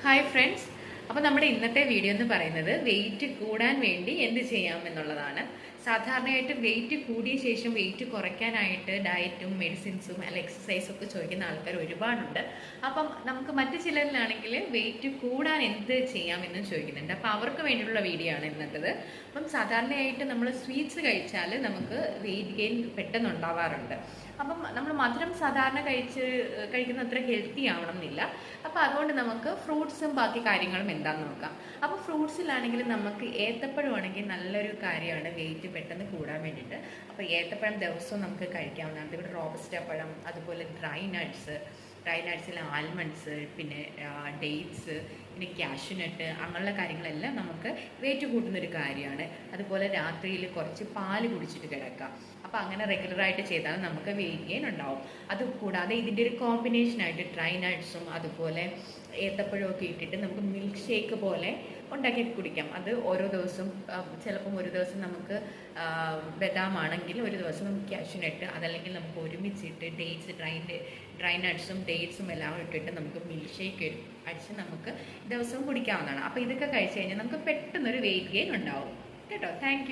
Hi friends. അപ്പോൾ നമ്മുടെ ഇന്നത്തെ വീഡിയോ എന്ന് പറയുന്നത് വെയിറ്റ് കൂടാൻ വേണ്ടി എന്ത് ചെയ്യാം എന്നുള്ളതാണ്. സാധാരണയായിട്ട് വെയിറ്റ് കൂടിയ ശേഷം വെയിറ്റ് കുറയ്ക്കാനായിട്ട് ഡയറ്റും മെഡിസിൻസും അല്ല എക്സസൈസും ഒക്കെ ചോദിക്കുന്ന ആൾക്കാർ ഒരുപാടുണ്ട്. അപ്പം നമുക്ക് മറ്റു ചിലരിലാണെങ്കിൽ വെയിറ്റ് കൂടാൻ എന്ത് ചെയ്യാമെന്നും ചോദിക്കുന്നുണ്ട്. അപ്പോൾ അവർക്ക് വേണ്ടിയിട്ടുള്ള വീഡിയോ ആണ് ഇന്നത്തേത്. അപ്പം സാധാരണയായിട്ട് നമ്മൾ സ്വീറ്റ്സ് കഴിച്ചാൽ നമുക്ക് വെയിറ്റ് ഗെയിൻ പെട്ടെന്ന് ഉണ്ടാവാറുണ്ട്. അപ്പം നമ്മൾ മധുരം സാധാരണ കഴിക്കുന്ന അത്ര ഹെൽത്തി ആവണം എന്നില്ല. അപ്പോൾ അതുകൊണ്ട് നമുക്ക് ഫ്രൂട്ട്സും ബാക്കി കാര്യങ്ങളും എന്താണെന്ന് നോക്കാം. അപ്പോൾ ഫ്രൂട്ട്സിലാണെങ്കിൽ നമുക്ക് ഏത്തപ്പഴം ആണെങ്കിൽ നല്ലൊരു കാര്യമാണ് വെയിറ്റ് പെട്ടെന്ന് കൂടാൻ വേണ്ടിയിട്ട്. അപ്പോൾ ഏത്തപ്പഴം ദിവസവും നമുക്ക് കഴിക്കാവുന്നതാണ്. അതുപോലെ റോബസ്റ്റ പഴം, അതുപോലെ ഡ്രൈ നട്ട്സിൽ ആൽമണ്ട്സ്, പിന്നെ ഡേറ്റ്സ്, പിന്നെ കാഷ്യൂനട്ട്, അങ്ങനെയുള്ള കാര്യങ്ങളെല്ലാം നമുക്ക് വെയിറ്റ് കൂട്ടുന്നൊരു കാര്യമാണ്. അതുപോലെ രാത്രിയിൽ കുറച്ച് പാല് കുടിച്ചിട്ട് കിടക്കാം. അപ്പോൾ അങ്ങനെ റെഗുലറായിട്ട് ചെയ്താൽ നമുക്ക് വെയിറ്റ് ഗെയിൻ ഉണ്ടാവും. അതുകൂടാതെ ഇതിൻ്റെ ഒരു കോമ്പിനേഷനായിട്ട് ഡ്രൈ നട്ട്സും അതുപോലെ ഏത്തപ്പഴമൊക്കെ ഇട്ടിട്ട് നമുക്ക് മിൽക്ക് ഷേക്ക് പോലെ ഉണ്ടാക്കി കുടിക്കാം. അത് ഓരോ ദിവസവും ചിലപ്പം ഒരു ദിവസം നമുക്ക് ബദാമാണെങ്കിൽ ഒരു ദിവസം നമുക്ക് കാഷ്യൂനട്ട്, അതല്ലെങ്കിൽ നമുക്ക് ഒരുമിച്ചിട്ട് ഡേറ്റ്സ്, ഡ്രൈ നട്ട്സും ഡേറ്റ്സും എല്ലാം ഇട്ടിട്ട് നമുക്ക് മിൽക്ക് ഷേക്ക് അടിച്ച് നമുക്ക് ദിവസവും കുടിക്കാവുന്നതാണ്. അപ്പോൾ ഇതൊക്കെ കഴിച്ച് കഴിഞ്ഞാൽ നമുക്ക് പെട്ടെന്നൊരു വെയിറ്റ് ഗെയിൻ ഉണ്ടാവും കേട്ടോ. താങ്ക്